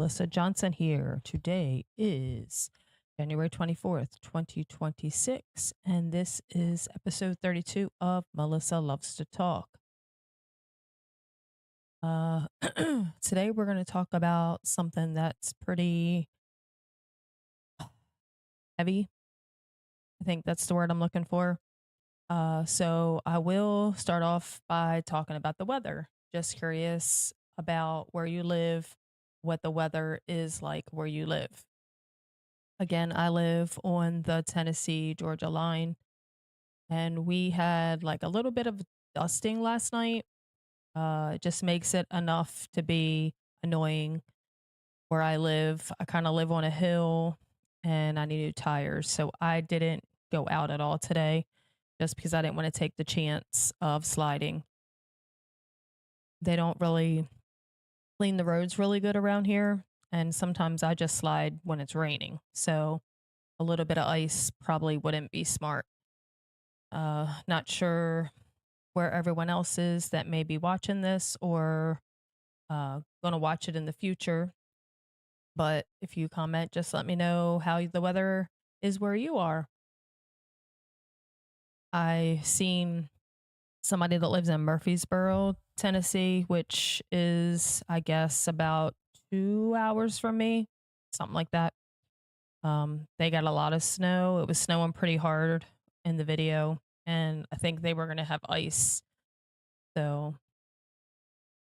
Melissa Johnson here. Today is January 24th, 2026, and this is episode 32 of Melissa Loves to Talk. Uh, Today we're going to talk about something that's pretty heavy. I think that's the word I'm looking for. So I will start off by talking about the weather. Just curious about where you live, what the weather is like where you live. Again, I live on the Tennessee Georgia line, and we had like a little bit of dusting last night. It just makes it enough to be annoying where I live. I kind of live on a hill and I need new tires. So I didn't go out at all today just because I didn't want to take the chance of sliding. They don't really clean the roads really good around here. And sometimes I just slide when it's raining. So a little bit of ice probably wouldn't be smart. Not sure where everyone else is that may be watching this or going to watch it in the future. But if you comment, just let me know how the weather is where you are. I seen somebody that lives in Murfreesboro, Tennessee, which is, I guess, about 2 hours from me, something like that. They got a lot of snow. It was snowing pretty hard in the video, and I think they were going to have ice. So,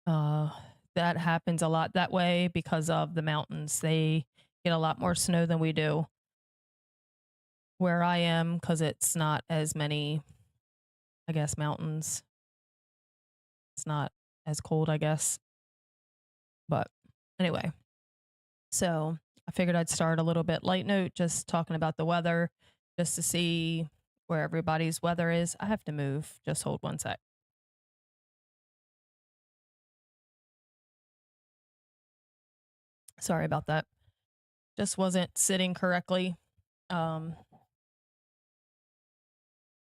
uh, that happens a lot that way because of the mountains. They get a lot more snow than we do where I am because it's not as many, I guess, mountains. It's not as cold, I guess. But anyway, so I figured I'd start a little bit light note, just talking about the weather, just to see where everybody's weather is. I have to move. Just hold one sec. Sorry about that. Just wasn't sitting correctly. Um,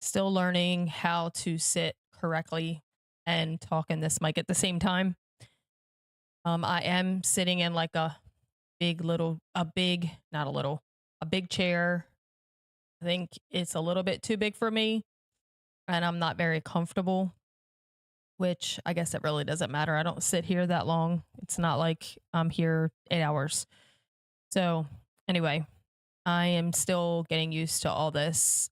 Still learning how to sit correctly and talk in this mic at the same time. I am sitting in like a not a little, a big chair. I think it's a little bit too big for me and I'm not very comfortable, which I guess it really doesn't matter. I don't sit here that long. It's not like I'm here 8 hours. So, anyway, I am still getting used to all this,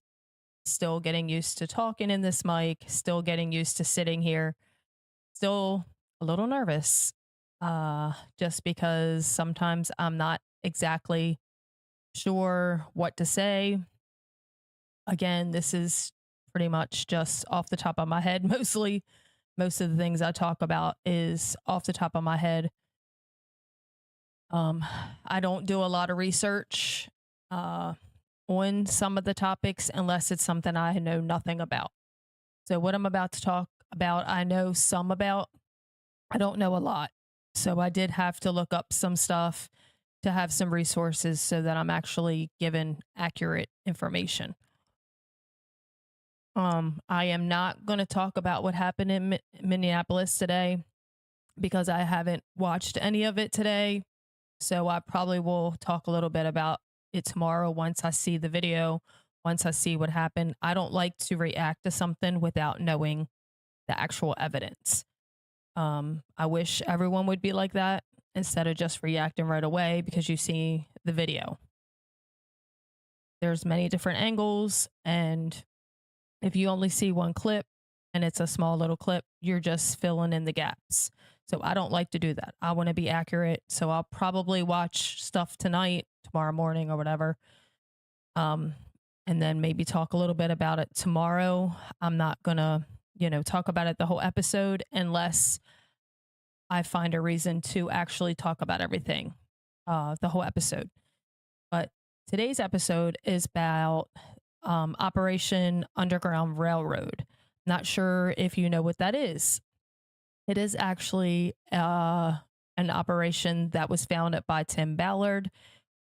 still getting used to talking in this mic, still getting used to sitting here, still a little nervous. Just because sometimes I'm not exactly sure what to say. Again, this is pretty much just off the top of my head. Mostly, most of the things I talk about is off the top of my head. Um, I don't do a lot of research on some of the topics unless it's something I know nothing about. So, what I'm about to talk about, I know some about. I don't know a lot. So, I did have to look up some stuff to have some resources so that I'm actually given accurate information. I am not going to talk about what happened in Minneapolis today because I haven't watched any of it today. So I probably will talk a little bit about it tomorrow once I see the video, once I see what happened. I don't like to react to something without knowing the actual evidence. I wish everyone would be like that instead of just reacting right away because you see the video. There's many different angles, and if you only see one clip and it's a small little clip, you're just filling in the gaps. So I don't like to do that. I want to be accurate. So I'll probably watch stuff tonight, tomorrow morning, or whatever. And then maybe talk a little bit about it tomorrow. I'm not going to, talk about it the whole episode unless I find a reason to actually talk about everything, the whole episode. But today's episode is about Operation Underground Railroad. Not sure if you know what that is. It is actually an operation that was founded by Tim Ballard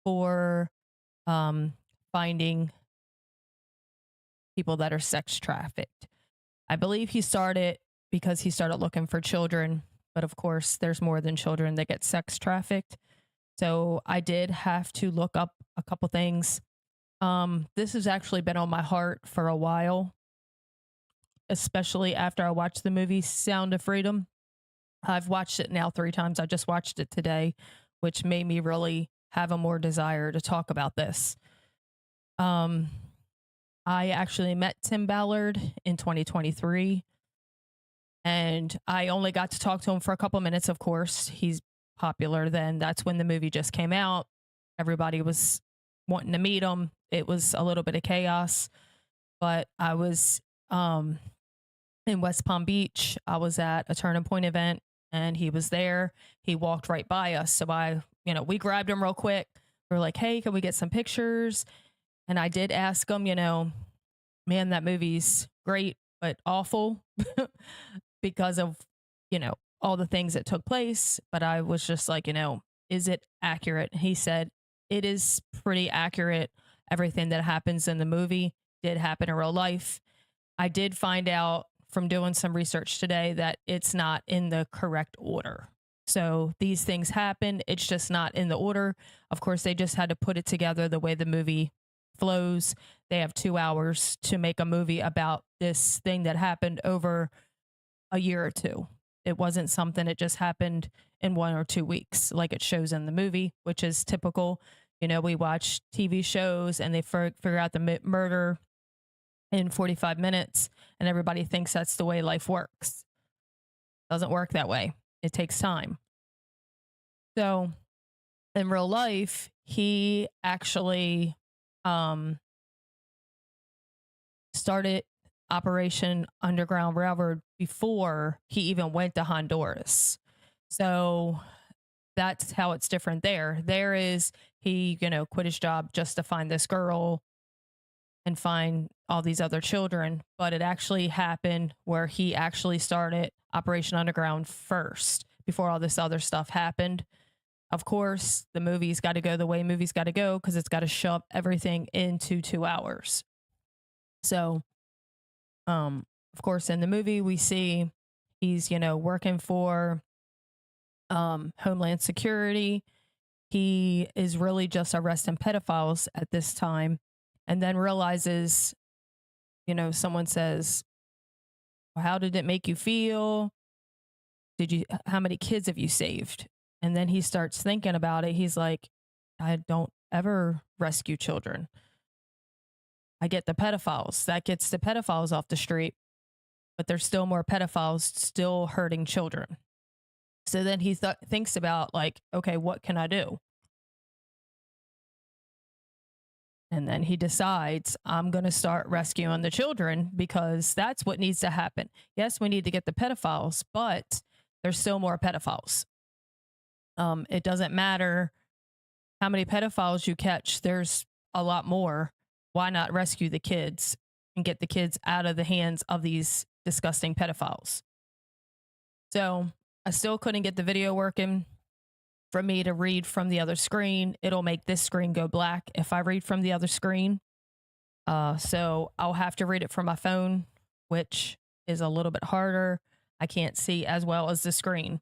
for finding people that are sex trafficked. I believe he started because he started looking for children, but of course, there's more than children that get sex trafficked. So I did have to look up a couple things. This has actually been on my heart for a while, especially after I watched the movie Sound of Freedom. I've watched it now 3 times. I just watched it today, which made me really have a more desire to talk about this. Um, I actually met Tim Ballard in 2023, and I only got to talk to him for a couple minutes. Of course, he's popular then. That's when the movie just came out. Everybody was wanting to meet him. It was a little bit of chaos, but I was in West Palm Beach. I was at a Turning Point event and he was there. He walked right by us. So we grabbed him real quick. We are like, hey, can we get some pictures? And I did ask him, man, that movie's great, but awful because of, all the things that took place. But I was just like, is it accurate? He said, it is pretty accurate. Everything that happens in the movie did happen in real life. I did find out from doing some research today that it's not in the correct order. So these things happen. It's just not in the order. Of course, they just had to put it together the way the movie flows. They have 2 hours to make a movie about this thing that happened over a year or two. It wasn't something that just happened in 1 or 2 weeks like it shows in the movie, which is typical. We watch TV shows and they figure out the murder in 45 minutes and everybody thinks that's the way life works. Doesn't work that way. It takes time. So in real life, he actually started Operation Underground Railroad before he even went to Honduras. So that's how it's different there. There is he, quit his job just to find this girl and find all these other children. But it actually happened where he actually started Operation Underground first before all this other stuff happened. Of course, the movie's got to go the way movies got to go because it's got to shove everything into 2 hours. So, of course, in the movie, we see he's, working for Homeland Security. He is really just arresting pedophiles at this time and then realizes, someone says, well, how did it make you feel? How many kids have you saved? And then he starts thinking about it. He's like, I don't ever rescue children. I get the pedophiles. That gets the pedophiles off the street, but there's still more pedophiles still hurting children. So then he thinks about like, okay, what can I do? And then he decides, I'm going to start rescuing the children because that's what needs to happen. Yes, we need to get the pedophiles, but there's still more pedophiles. It doesn't matter how many pedophiles you catch. There's a lot more. Why not rescue the kids and get the kids out of the hands of these disgusting pedophiles? So I still couldn't get the video working. For me to read from the other screen, it'll make this screen go black if I read from the other screen. So I'll have to read it from my phone, which is a little bit harder. I can't see as well as the screen.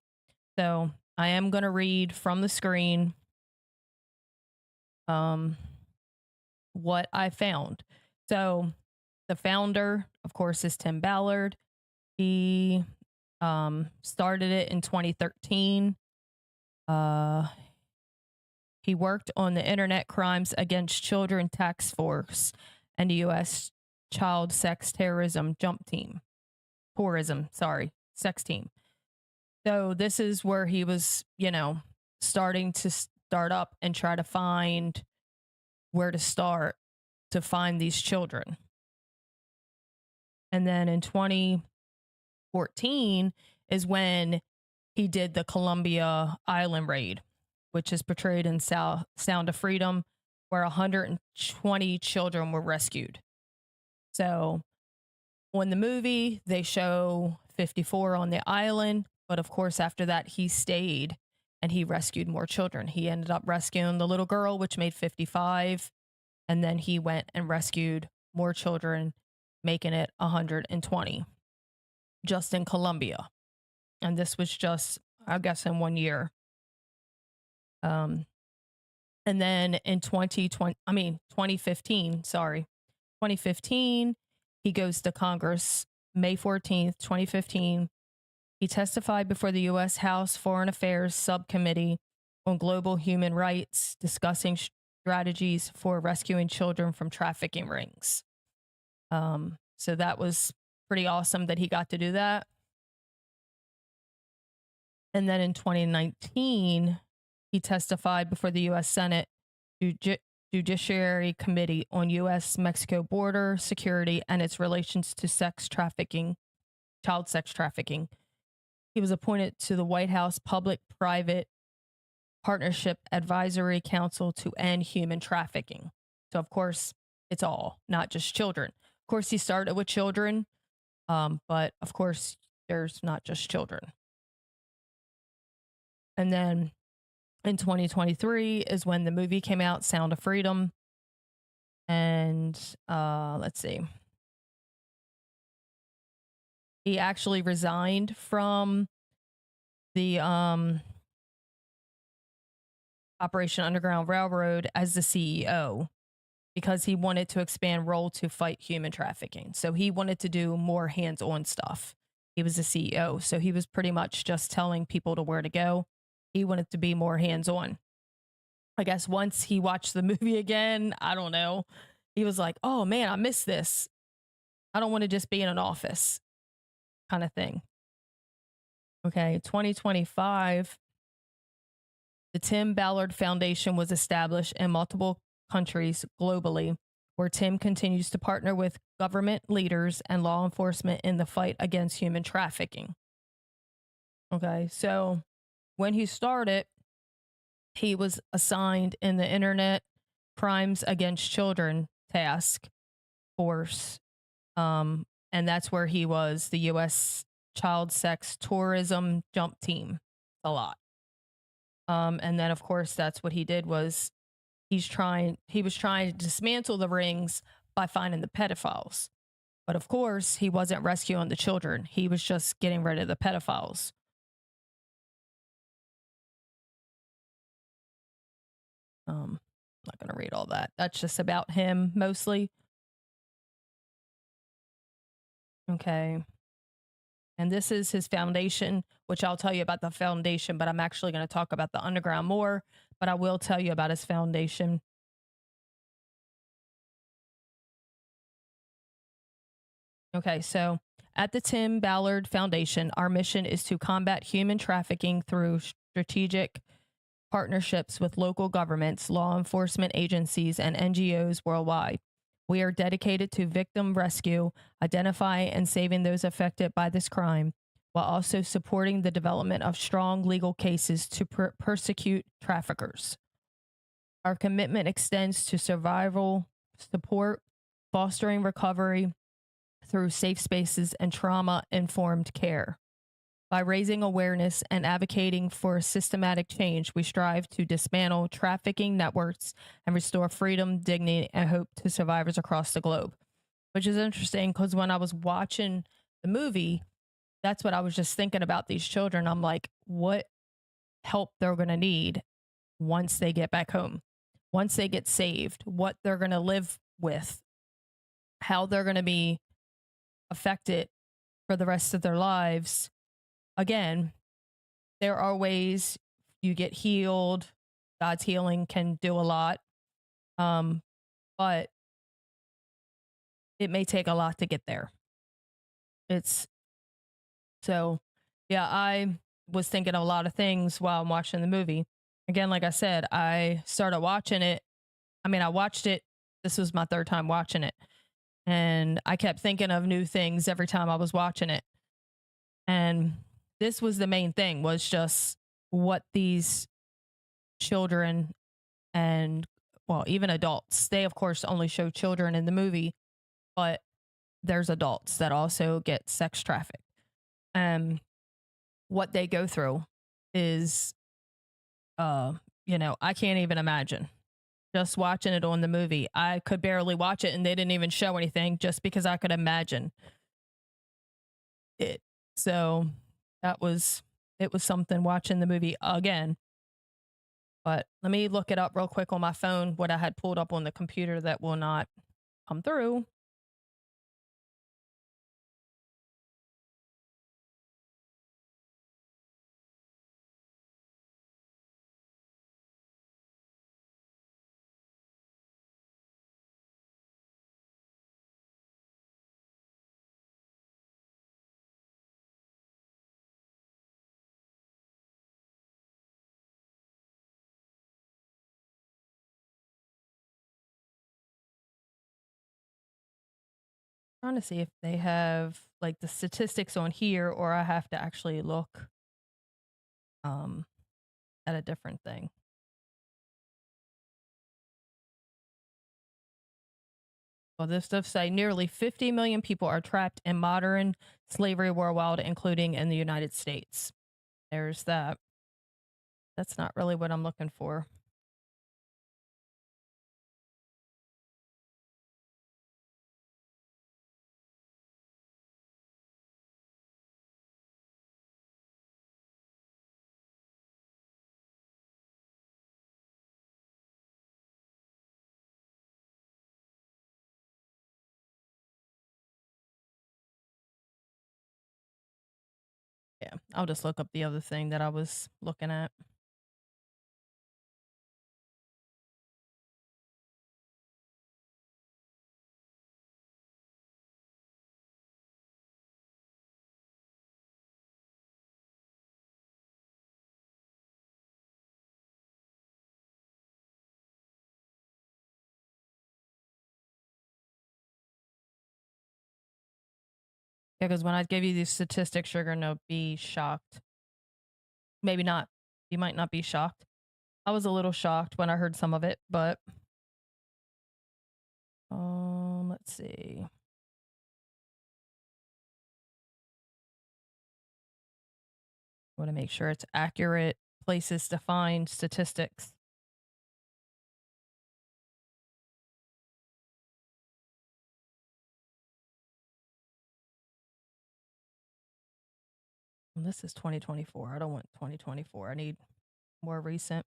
So I am going to read from the screen what I found. So the founder, of course, is Tim Ballard. He started it in 2013. He worked on the Internet Crimes Against Children Task Force and the U.S. Child Sex Terrorism Sex Team. So this is where he was, starting to start up and try to find where to start to find these children. And then in 2014 is when he did the Columbia Island raid, which is portrayed in Sound of Freedom, where 120 children were rescued. So on the movie, they show 54 on the island. But of course, after that, he stayed and he rescued more children. He ended up rescuing the little girl, which made 55. And then he went and rescued more children, making it 120 just in Colombia. And this was just, I guess, in 1 year. And then in 2015, sorry, 2015, he goes to Congress May 14th, 2015. He testified before the U.S. House Foreign Affairs Subcommittee on Global Human Rights, discussing strategies for rescuing children from trafficking rings. So that was pretty awesome that he got to do that. And then in 2019, he testified before the U.S. Senate Judiciary Committee on U.S.-Mexico border security and its relations to child sex trafficking. He was appointed to the White House Public-Private Partnership Advisory Council to end human trafficking. So, of course, it's all, not just children. Of course, he started with children, but, of course, there's not just children. And then in 2023 is when the movie came out, Sound of Freedom. And let's see. He actually resigned from the Operation Underground Railroad as the CEO because he wanted to expand role to fight human trafficking. So he wanted to do more hands-on stuff. He was the CEO, so he was pretty much just telling people to where to go. He wanted to be more hands-on. I guess once he watched the movie again, I don't know, he was like, oh man, I missed this. I don't want to just be in an office kind of thing. Okay, 2025, the Tim Ballard Foundation was established in multiple countries globally, where Tim continues to partner with government leaders and law enforcement in the fight against human trafficking. Okay, so when he started, he was assigned in the Internet Crimes Against Children Task Force, and that's where he was the U.S. Child Sex Tourism Jump Team a lot. And then, of course, that's what he did was he was trying to dismantle the rings by finding the pedophiles. But, of course, he wasn't rescuing the children. He was just getting rid of the pedophiles. I'm not going to read all that. That's just about him mostly. Okay. And this is his foundation, which I'll tell you about the foundation, but I'm actually going to talk about the underground more, but I will tell you about his foundation. Okay, so at the Tim Ballard Foundation, our mission is to combat human trafficking through strategic partnerships with local governments, law enforcement agencies, and NGOs worldwide. We are dedicated to victim rescue, identifying and saving those affected by this crime, while also supporting the development of strong legal cases to persecute traffickers. Our commitment extends to survival support, fostering recovery through safe spaces, and trauma-informed care. By raising awareness and advocating for systematic change, we strive to dismantle trafficking networks and restore freedom, dignity, and hope to survivors across the globe. Which is interesting because when I was watching the movie, that's what I was just thinking about these children. I'm like, what help they're going to need once they get back home, once they get saved, what they're going to live with, how they're going to be affected for the rest of their lives. Again, there are ways you get healed. God's healing can do a lot. But it may take a lot to get there. I was thinking of a lot of things while I'm watching the movie. Again, like I said, I started watching it. I watched it. This was my third time watching it. And I kept thinking of new things every time I was watching it. And this was the main thing, was just what these children and, well, even adults, they of course only show children in the movie, but there's adults that also get sex trafficked. What they go through is, I can't even imagine. Just watching it on the movie, I could barely watch it and they didn't even show anything just because I could imagine it. So it was something watching the movie again. But let me look it up real quick on my phone, what I had pulled up on the computer that will not come through. Trying to see if they have like the statistics on here or I have to actually look um at a different thing. Well, this stuff say nearly 50 million people are trapped in modern slavery worldwide, including in the United States. There's that. That's not really what I'm looking for. Yeah, I'll just look up the other thing that I was looking at. Yeah, because when I give you these statistics, you're going to be shocked. Maybe not. You might not be shocked. I was a little shocked when I heard some of it, but let's see. I want to make sure it's accurate places to find statistics. And this is 2024. I don't want 2024. I need more recent.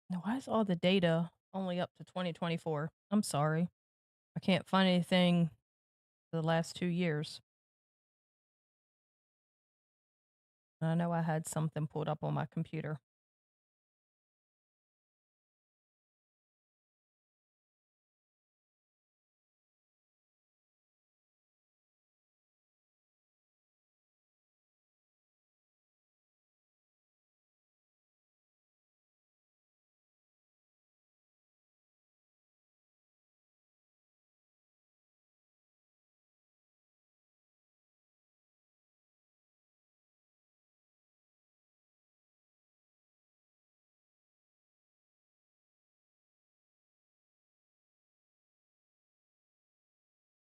Now, why is all the data only up to 2024? I'm sorry. I can't find anything for the last 2 years. I know I had something pulled up on my computer.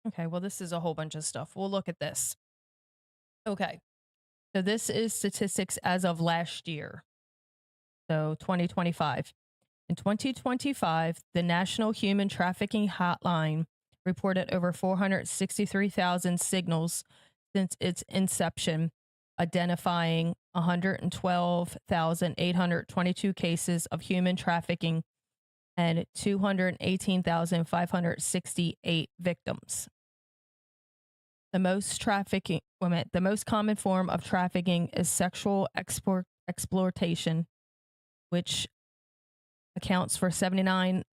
Okay, well, this is a whole bunch of stuff. We'll look at this. Okay, so this is statistics as of last year. So 2025. In 2025, the National Human Trafficking Hotline reported over 463,000 signals since its inception, identifying 112,822 cases of human trafficking and 218,568 victims. The most common form of trafficking is sexual exploitation, which accounts for 79%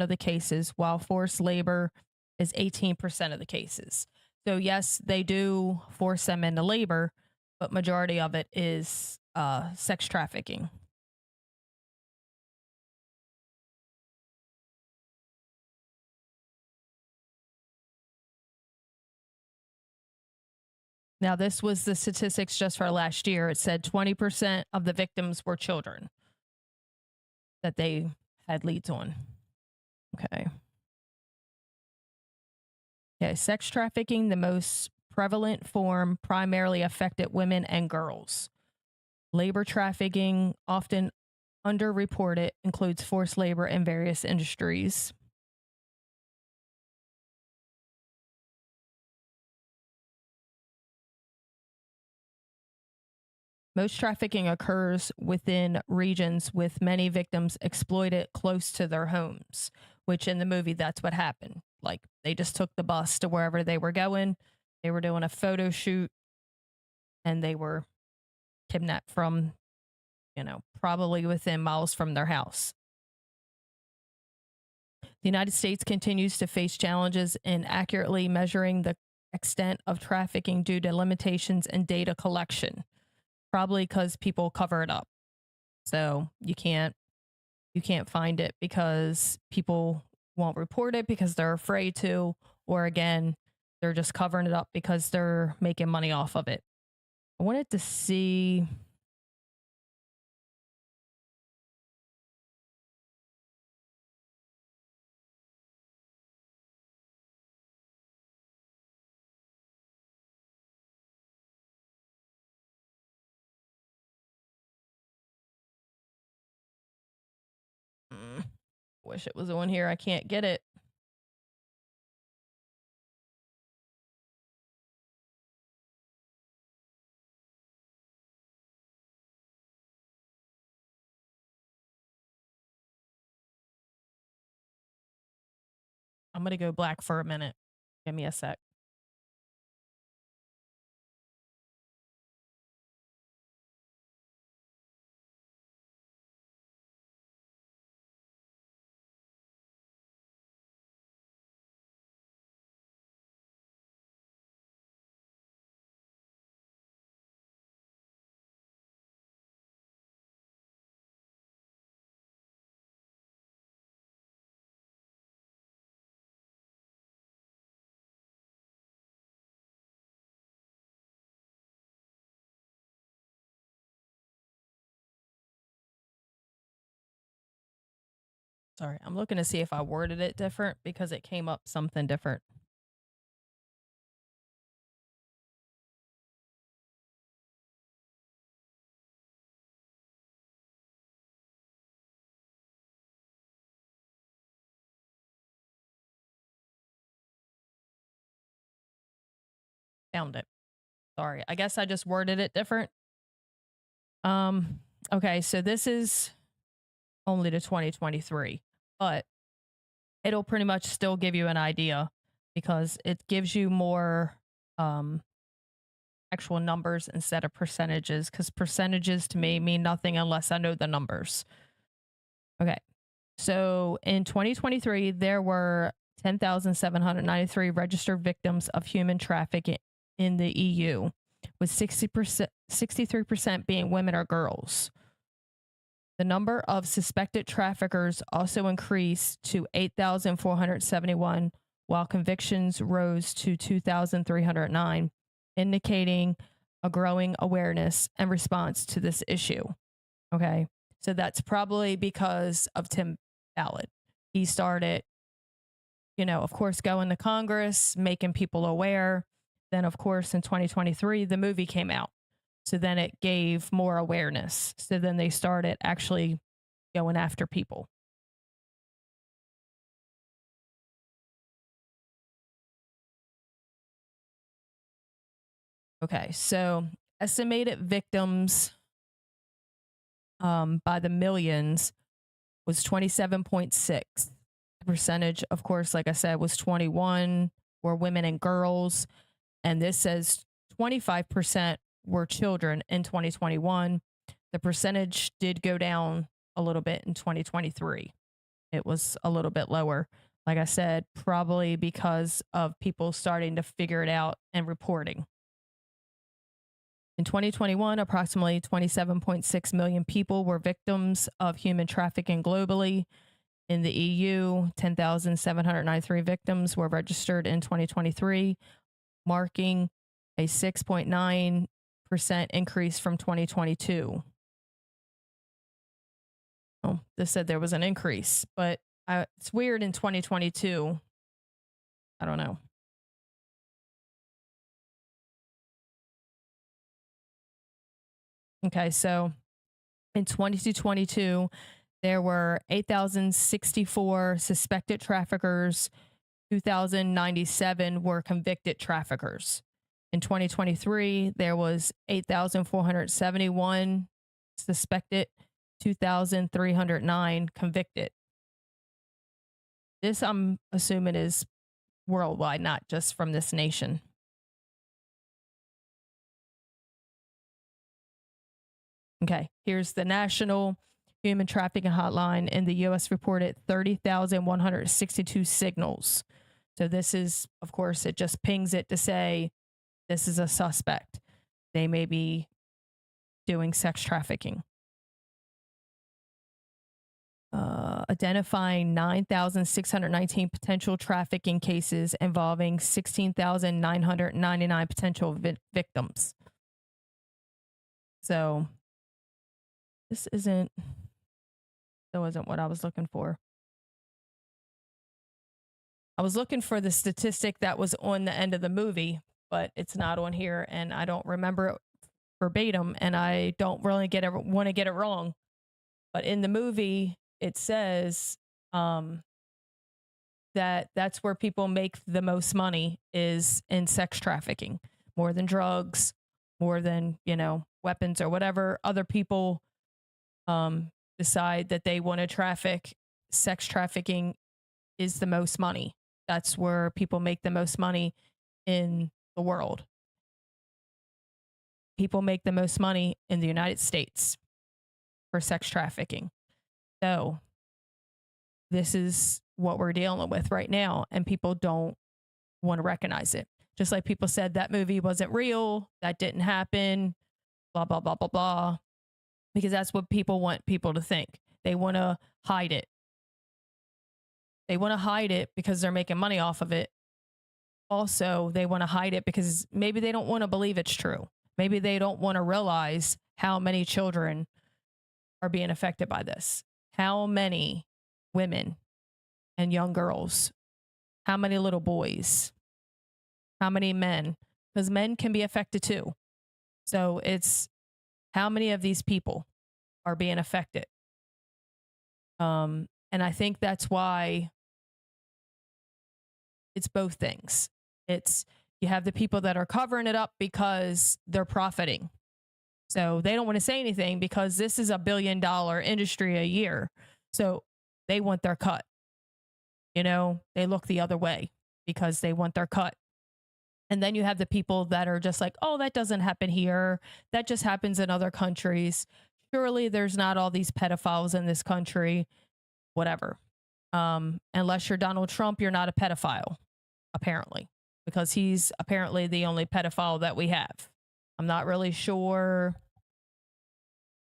of the cases, while forced labor is 18% of the cases. So yes, they do force them into labor, but majority of it is sex trafficking. Now, this was the statistics just for last year. It said 20% of the victims were children that they had leads on. Okay. Okay, sex trafficking, the most prevalent form, primarily affected women and girls. Labor trafficking, often underreported, includes forced labor in various industries. Most trafficking occurs within regions with many victims exploited close to their homes, which in the movie, that's what happened. Like they just took the bus to wherever they were going. They were doing a photo shoot and they were kidnapped from, probably within miles from their house. The United States continues to face challenges in accurately measuring the extent of trafficking due to limitations in data collection, probably because people cover it up. So you can't find it because people won't report it because they're afraid to, or again, they're just covering it up because they're making money off of it. I wanted to see. Wish it was on here. I can't get it. I'm going to go black for a minute. Give me a sec. Sorry, I'm looking to see if I worded it different because it came up something different. Found it. Sorry. I guess I just worded it different. Um okay, so this is only to 2023, but it'll pretty much still give you an idea because it gives you more um actual numbers instead of percentages because percentages to me mean nothing unless I know the numbers. Okay. So in 2023, there were 10,793 registered victims of human trafficking in the EU, with 63% being women or girls. The number of suspected traffickers also increased to 8,471, while convictions rose to 2,309, indicating a growing awareness and response to this issue. Okay. So that's probably because of Tim Ballard. He started, of course, going to Congress, making people aware. Then, of course, in 2023, the movie came out. So then it gave more awareness. So then they started actually going after people. Okay. So estimated victims by the millions was 27.6. The percentage, of course, like I said, was 21 were women and girls. And this says 25% were children in 2021. The percentage did go down a little bit in 2023. It was a little bit lower. Like I said, probably because of people starting to figure it out and reporting. In 2021, approximately 27.6 million people were victims of human trafficking globally. In the EU, 10,793 victims were registered in 2023, marking a 6.9% increase from 2022. Oh, this said there was an increase, but it's weird in 2022. I don't know. Okay, so in 2022, there were 8,064 suspected traffickers, 2,097 were convicted traffickers. In 2023, there was 8,471 suspected, 2,309 convicted. This, I'm assuming, is worldwide, not just from this nation. Okay, here's the National Human Trafficking Hotline in the U.S. reported 30,162 signals. So this is, of course, it just pings it to say this is a suspect. They may be doing sex trafficking. Identifying 9,619 potential trafficking cases involving 16,999 potential victims. So this isn't, that wasn't what I was looking for. I was looking for the statistic that was on the end of the movie, but it's not on here, and I don't remember it verbatim, and I don't really want to get it wrong. But in the movie, it says that that's where people make the most money is in sex trafficking, more than drugs, more than, weapons or whatever other people decide that they want to traffic. Sex trafficking is the most money. That's where people make the most money in the world. People make the most money in the United States for sex trafficking. So this is what we're dealing with right now, and people don't want to recognize it. Just like people said that movie wasn't real, that didn't happen, blah, blah, blah, blah, blah, because that's what people want people to think. They want to hide it. They want to hide it because they're making money off of it. Also, they want to hide it because maybe they don't want to believe it's true. Maybe they don't want to realize how many children are being affected by this. How many women and young girls? How many little boys? How many men? Because men can be affected too. So it's how many of these people are being affected. And I think that's why it's both things. It's you have the people that are covering it up because they're profiting. So they don't want to say anything because this is $1 billion industry a year. So they want their cut. They look the other way because they want their cut. And then you have the people that are just like, oh, that doesn't happen here. That just happens in other countries. Surely there's not all these pedophiles in this country. Whatever. Unless you're Donald Trump, you're not a pedophile, apparently, because he's apparently the only pedophile that we have. I'm not really sure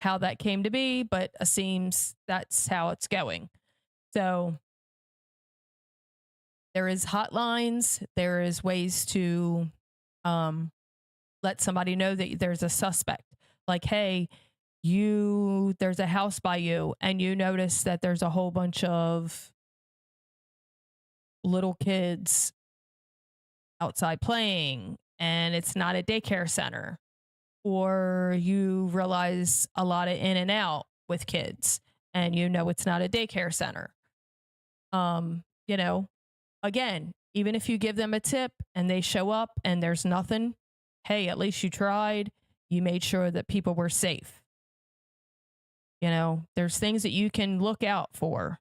how that came to be, but it seems that's how it's going. So there is hotlines. There is ways to let somebody know that there's a suspect. Like, hey, there's a house by you and you notice that there's a whole bunch of little kids outside playing and it's not a daycare center. Or you realize a lot of in and out with kids and it's not a daycare center. Again, even if you give them a tip and they show up and there's nothing, hey, at least you tried. You made sure that people were safe. There's things that you can look out for.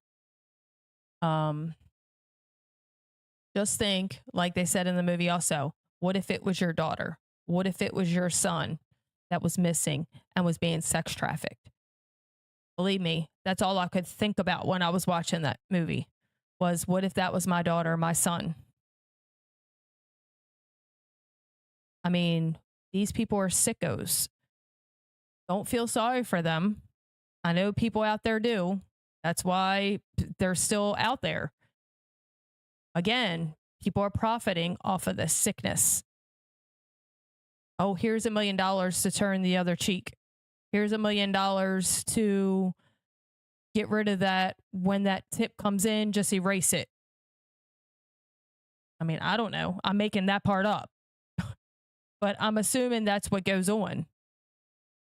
Just think, like they said in the movie also, what if it was your daughter? What if it was your son that was missing and was being sex trafficked? Believe me, that's all I could think about when I was watching that movie was, what if that was my daughter or my son? I mean, these people are sickos. Don't feel sorry for them. I know people out there do. That's why they're still out there. Again, people are profiting off of this sickness. Oh, here's $1 million to turn the other cheek. Here's $1 million to get rid of that. When that tip comes in, just erase it. I mean, I don't know. I'm making that part up. But I'm assuming that's what goes on.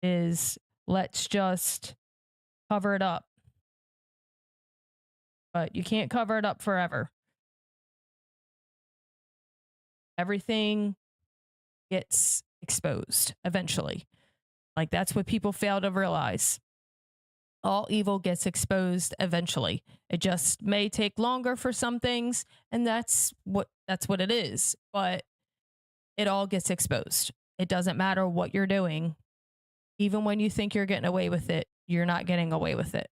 is let's just cover it up. But you can't cover it up forever. Everything gets exposed eventually. Like, that's what people fail to realize. All evil gets exposed eventually. It just may take longer for some things, and that's what it is. But it all gets exposed. It doesn't matter what you're doing. Even when you think you're getting away with it, you're not getting away with it.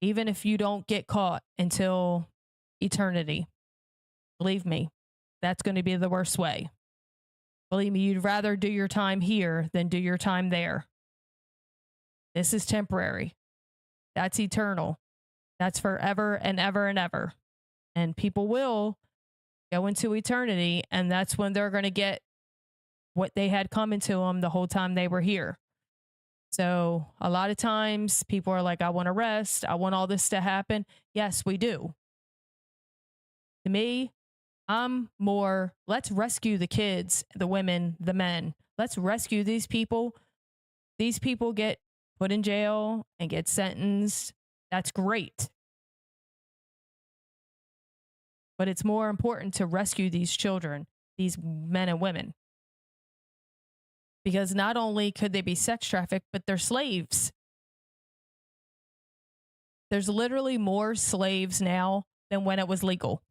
Even if you don't get caught until eternity, believe me, that's going to be the worst way. Believe me, you'd rather do your time here than do your time there. This is temporary. That's eternal. That's forever and ever and ever. And people will go into eternity, and that's when they're going to get what they had coming to them the whole time they were here. So a lot of times people are like, I want to rest. I want all this to happen. Yes, we do. To me, I'm more, let's rescue the kids, the women, the men. Let's rescue these people. These people get put in jail and get sentenced. That's great. But it's more important to rescue these children, these men and women. Because not only could they be sex trafficked, but they're slaves. There's literally more slaves now than when it was legal.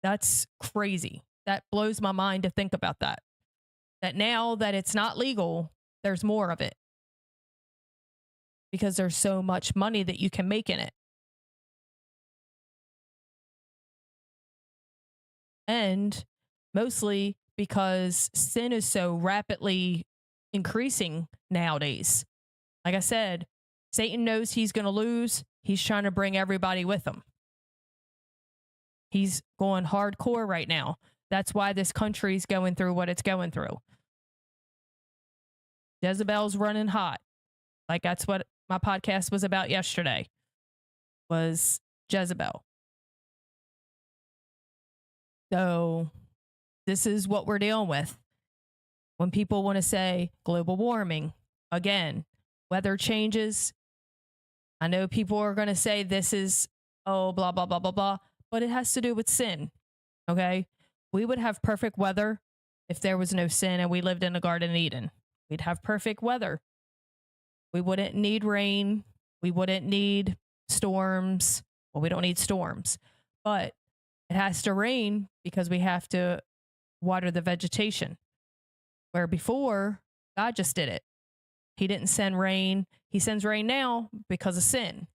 That's crazy. That blows my mind to think about that. That now that it's not legal, there's more of it. Because there's so much money that you can make in it. And mostly because sin is so rapidly increasing nowadays. Like I said, Satan knows he's going to lose. He's trying to bring everybody with him. He's going hardcore right now. That's why this country's going through what it's going through. Jezebel's running hot. Like, that's what my podcast was about yesterday, was Jezebel. So this is what we're dealing with. When people want to say global warming, again, weather changes. I know people are going to say this is, blah, blah, blah, blah, blah, but it has to do with sin. Okay. We would have perfect weather if there was no sin and we lived in a Garden of Eden. We'd have perfect weather. We wouldn't need rain. We wouldn't need storms. Well, we don't need storms, but it has to rain because we have to water the vegetation. Where before, God just did it. He didn't send rain. He sends rain now because of sin.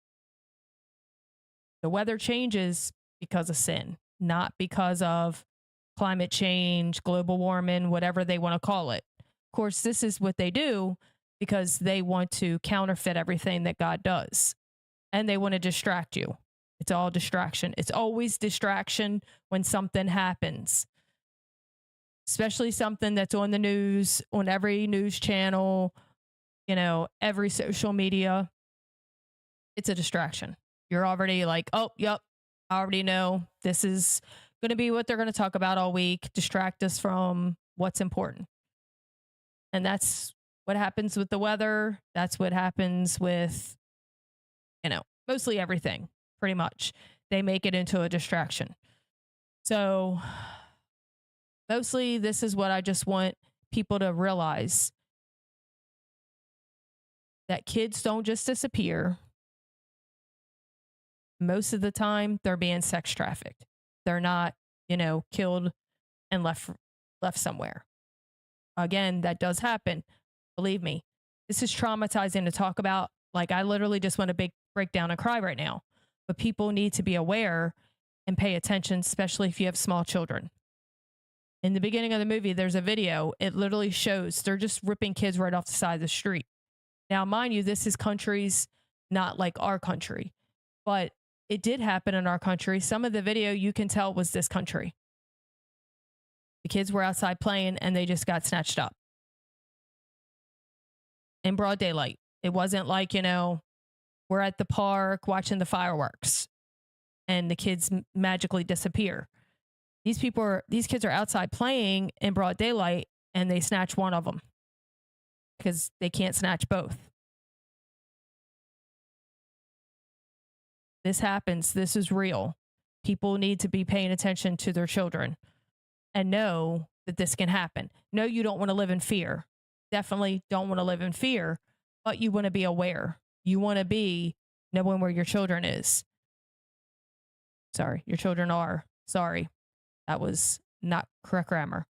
The weather changes because of sin, not because of climate change, global warming, whatever they want to call it. Of course, this is what they do because they want to counterfeit everything that God does. And they want to distract you. It's all distraction. It's always distraction when something happens. Especially something that's on the news, on every news channel, every social media. It's a distraction. You're already like, oh, yep, I already know this is going to be what they're going to talk about all week, distract us from what's important. And that's what happens with the weather. That's what happens with, mostly everything, pretty much. They make it into a distraction. So mostly this is what I just want people to realize. That kids don't just disappear. Most of the time, they're being sex trafficked. They're not, killed and left somewhere. Again, that does happen. Believe me, this is traumatizing to talk about. Like, I literally just want to break down and cry right now. But people need to be aware and pay attention, especially if you have small children. In the beginning of the movie, there's a video. It literally shows they're just ripping kids right off the side of the street. Now, mind you, this is countries not like our country, but it did happen in our country. Some of the video you can tell was this country. The kids were outside playing and they just got snatched up in broad daylight. It wasn't like, we're at the park watching the fireworks and the kids magically disappear. These kids are outside playing in broad daylight and they snatch one of them because they can't snatch both. This happens. This is real. People need to be paying attention to their children and know that this can happen. No, you don't want to live in fear. Definitely don't want to live in fear, but you want to be aware. You want to be knowing where your children is. Sorry, your children are. Sorry, that was not correct grammar.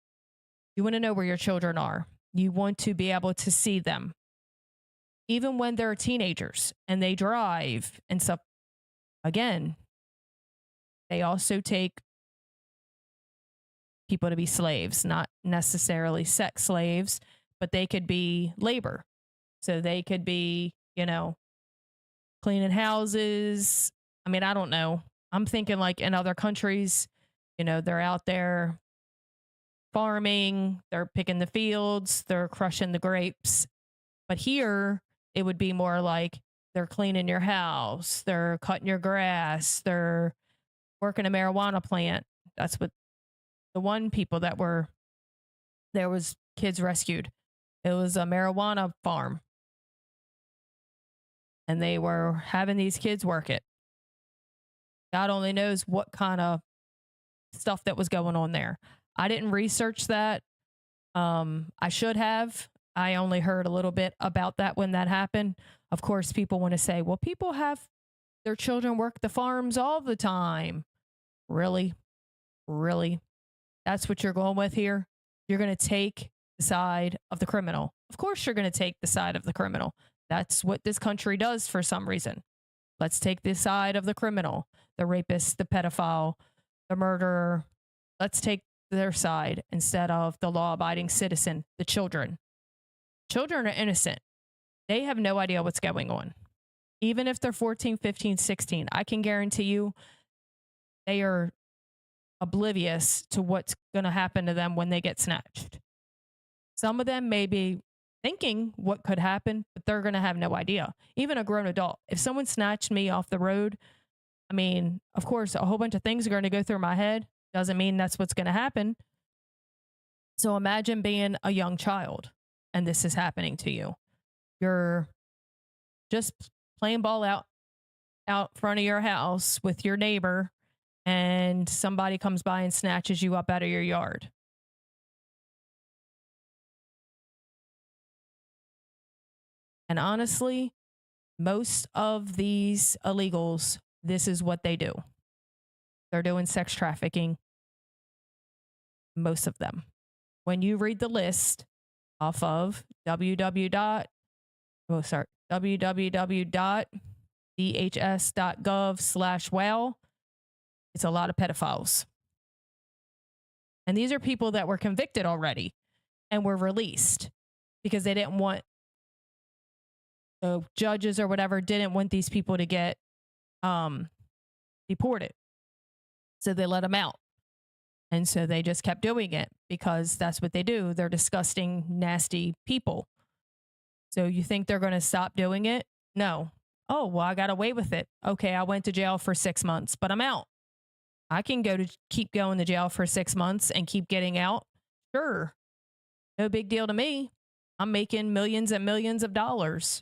You want to know where your children are. You want to be able to see them. Even when they're teenagers and they drive and stuff. Again, they also take people to be slaves, not necessarily sex slaves, but they could be labor. So they could be, cleaning houses. I mean, I don't know. I'm thinking like in other countries, they're out there farming, they're picking the fields, they're crushing the grapes. But here, it would be more like they're cleaning your house, they're cutting your grass, they're working a marijuana plant. That's what the one people that were, there was kids rescued. It was a marijuana farm. And they were having these kids work it. God only knows what kind of stuff that was going on there. I didn't research that. I should have. I only heard a little bit about that when that happened. Of course, people want to say, well, people have their children work the farms all the time. Really? Really? That's what you're going with here? You're going to take the side of the criminal. Of course, you're going to take the side of the criminal. That's what this country does for some reason. Let's take the side of the criminal, the rapist, the pedophile, the murderer. Let's take their side instead of the law-abiding citizen, the children. Children are innocent. They have no idea what's going on. Even if they're 14, 15, 16, I can guarantee you they are oblivious to what's going to happen to them when they get snatched. Some of them may be thinking what could happen, but they're going to have no idea. Even a grown adult. If someone snatched me off the road, I mean, of course, a whole bunch of things are going to go through my head. Doesn't mean that's what's going to happen. So imagine being a young child and this is happening to you. You're just playing ball out front of your house with your neighbor and somebody comes by and snatches you up out of your yard. And honestly, most of these illegals, this is what they do. They're doing sex trafficking. Most of them. When you read the list off of www.dhs.gov/wow, it's a lot of pedophiles. And these are people that were convicted already and were released because they didn't want, the judges or whatever didn't want these people to get deported. So they let them out. And so they just kept doing it because that's what they do. They're disgusting, nasty people. So you think they're going to stop doing it? No. Oh, well, I got away with it. Okay, I went to jail for 6 months, but I'm out. I can keep going to jail for 6 months and keep getting out. Sure. No big deal to me. I'm making millions and millions of dollars.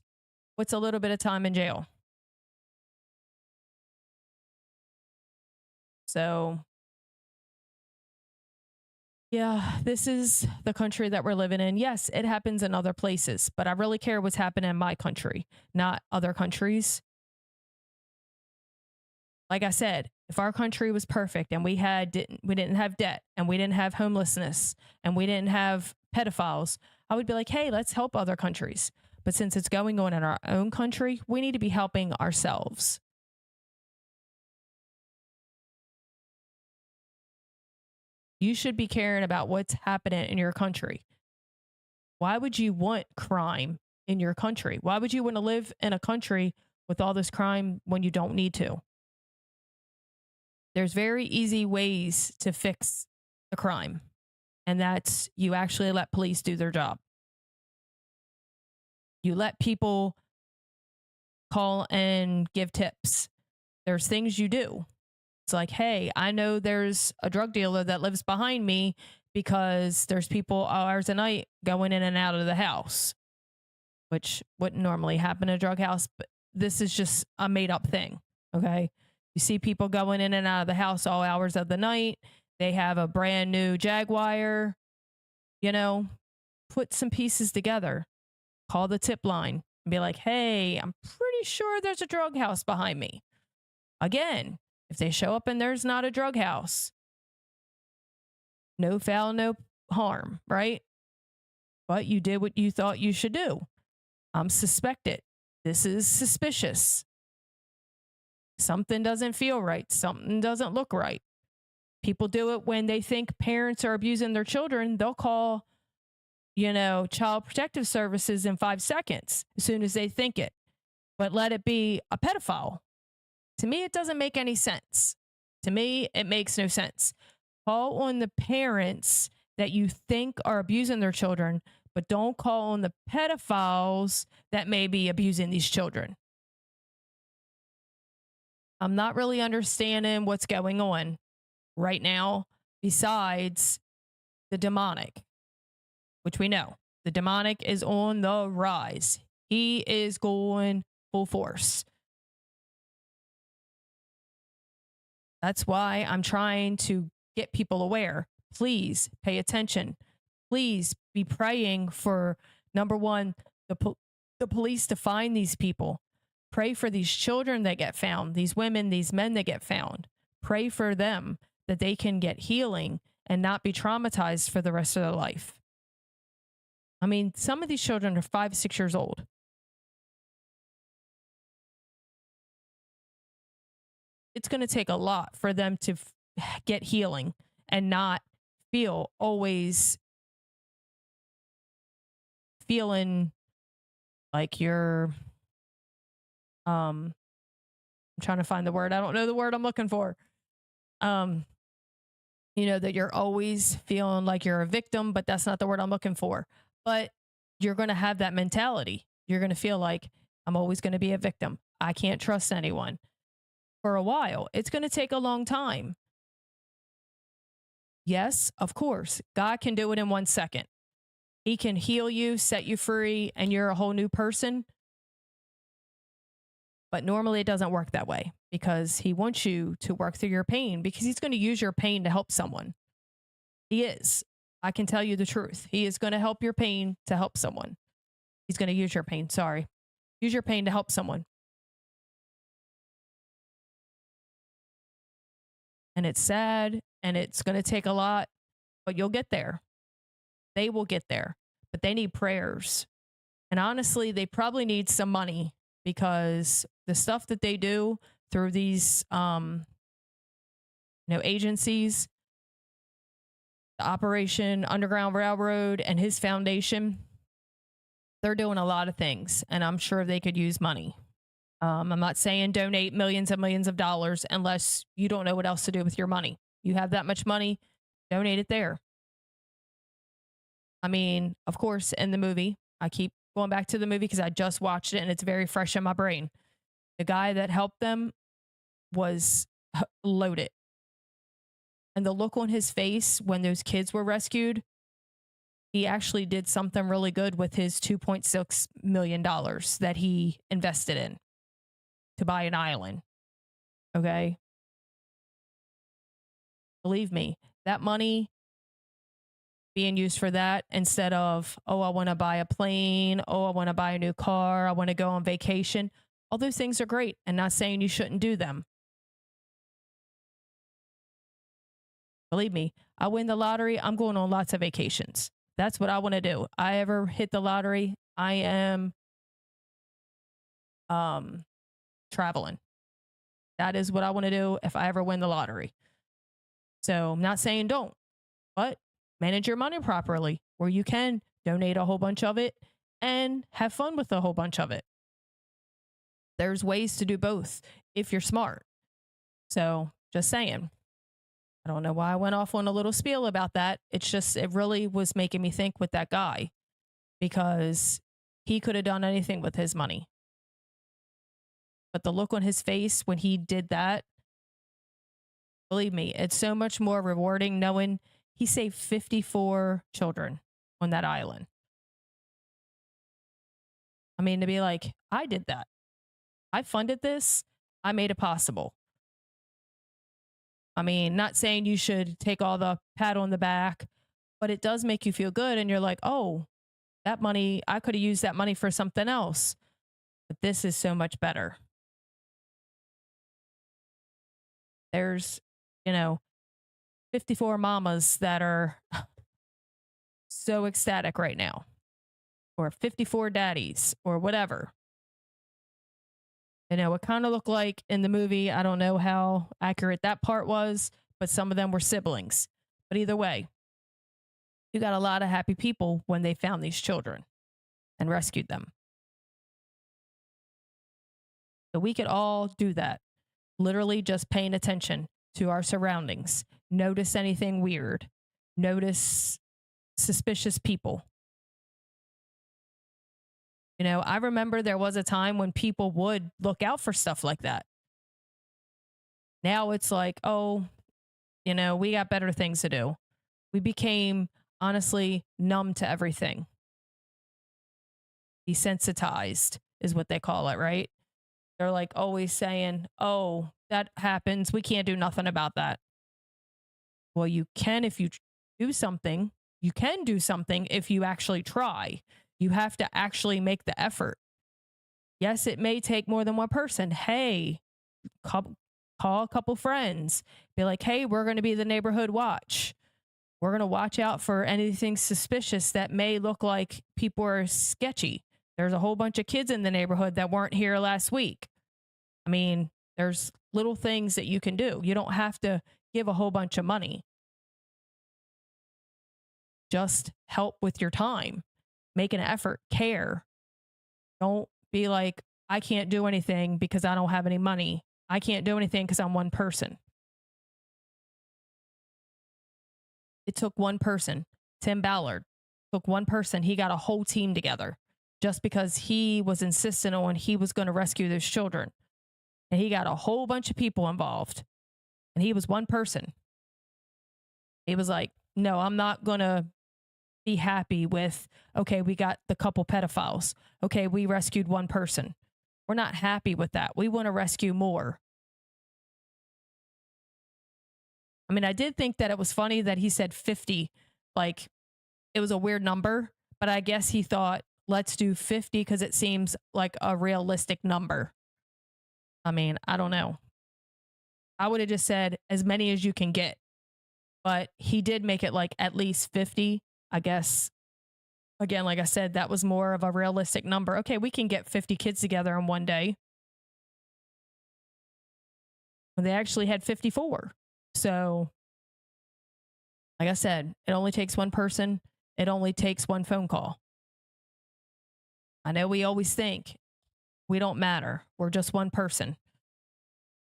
What's a little bit of time in jail? So, yeah, this is the country that we're living in. Yes, it happens in other places, but I really care what's happening in my country, not other countries. Like I said, if our country was perfect and we didn't have debt and we didn't have homelessness and we didn't have pedophiles, I would be like, hey, let's help other countries. But since it's going on in our own country, we need to be helping ourselves. You should be caring about what's happening in your country. Why would you want crime in your country? Why would you want to live in a country with all this crime when you don't need to? There's very easy ways to fix the crime, and that's you actually let police do their job. You let people call and give tips. There's things you do. It's like, hey, I know there's a drug dealer that lives behind me because there's people hours a night going in and out of the house. which wouldn't normally happen in a drug house, but this is just a made up thing. Okay. You see people going in and out of the house all hours of the night. They have a brand new Jaguar, you know, put some pieces together, call the tip line and be like, hey, I'm pretty sure there's a drug house behind me. Again, if they show up and there's not a drug house, no foul, no harm, right? But you did what you thought you should do. I'm suspected. This is suspicious. Something doesn't feel right. Something doesn't look right. People do it when they think parents are abusing their children. They'll call, Child Protective Services in 5 seconds as soon as they think it. But let it be a pedophile. To me, it doesn't make any sense. To me, it makes no sense. Call on the parents that you think are abusing their children, but don't call on the pedophiles that may be abusing these children. I'm not really understanding what's going on right now besides the demonic, which we know the demonic is on the rise. He is going full force. That's why I'm trying to get people aware. Please pay attention. Please be praying for, number one, the police to find these people. Pray for these children that get found, these women, these men that get found. Pray for them that they can get healing and not be traumatized for the rest of their life. I mean, some of these children are 5, 6 years old. It's going to take a lot for them to get healing and not feel always feeling like you're I'm trying to find the word. I don't know the word I'm looking for. That you're always feeling like you're a victim, but that's not the word I'm looking for. But you're going to have that mentality. You're going to feel like I'm always going to be a victim. I can't trust anyone. For a while, it's going to take a long time. Yes, of course, God can do it in 1 second. He can heal you, set you free, and you're a whole new person. But normally it doesn't work that way because he wants you to work through your pain because he's going to use your pain to help someone. He is. I can tell you the truth. He is going to help your pain to help someone. He's going to use your pain. Sorry. Use your pain to help someone. And it's sad and it's going to take a lot, but you'll get there. They will get there, but they need prayers. And honestly, they probably need some money because the stuff that they do through these, agencies, the Operation Underground Railroad and his foundation, they're doing a lot of things, and I'm sure they could use money. I'm not saying donate millions and millions of dollars unless you don't know what else to do with your money. You have that much money, donate it there. I mean, of course, in the movie, I keep going back to the movie because I just watched it and it's very fresh in my brain. The guy that helped them was loaded. And the look on his face when those kids were rescued, he actually did something really good with his $2.6 million that he invested in to buy an island. Okay? Believe me, that money being used for that instead of, oh, I want to buy a plane, oh, I want to buy a new car, I want to go on vacation. All those things are great and not saying you shouldn't do them. Believe me, I win the lottery, I'm going on lots of vacations. That's what I want to do. I ever hit the lottery, I am traveling. That is what I want to do if I ever win the lottery. So I'm not saying don't, but manage your money properly where you can donate a whole bunch of it and have fun with a whole bunch of it. There's ways to do both if you're smart. So just saying. I don't know why I went off on a little spiel about that. It's just, it really was making me think with that guy because he could have done anything with his money. But the look on his face when he did that, believe me, it's so much more rewarding knowing he saved 54 children on that island. I mean, to be like, I did that. I funded this. I made it possible. I mean, not saying you should take all the pat on the back, but it does make you feel good. And you're like, oh, that money, I could have used that money for something else. But this is so much better. There's, you know, 54 mamas that are so ecstatic right now, or 54 daddies, or whatever. You know, it kind of looked like in the movie, I don't know how accurate that part was, but some of them were siblings. But either way, you got a lot of happy people when they found these children and rescued them. So we could all do that. Literally just paying attention to our surroundings. Notice anything weird. Notice suspicious people. You know, I remember there was a time when people would look out for stuff like that. Now it's like, oh, you know, we got better things to do. We became honestly numb to everything. Desensitized is what they call it, right? They're like always saying, oh, that happens. We can't do nothing about that. Well, you can if you do something. You can do something if you actually try. You have to actually make the effort. Yes, it may take more than one person. Hey, call a couple friends. Be like, hey, we're going to be the neighborhood watch. We're going to watch out for anything suspicious that may look like people are sketchy. There's a whole bunch of kids in the neighborhood that weren't here last week. I mean, there's little things that you can do. You don't have to give a whole bunch of money. Just help with your time. Make an effort. Care. Don't be like, I can't do anything because I don't have any money. I can't do anything because I'm one person. It took one person. Tim Ballard took one person. He got a whole team together just because he was insistent on he was going to rescue those children. And he got a whole bunch of people involved. And he was one person. He was like, no, I'm not going to be happy with, okay, we got the couple pedophiles. Okay, we rescued one person. We're not happy with that. We want to rescue more. I mean, I did think that it was funny that he said 50, like it was a weird number, but I guess he thought, let's do 50 because it seems like a realistic number. I mean, I don't know. I would have just said as many as you can get, but he did make it like at least 50. I guess, again, like I said, that was more of a realistic number. Okay, we can get 50 kids together in one day. When they actually had 54. So, like I said, it only takes one person. It only takes one phone call. I know we always think we don't matter. We're just one person.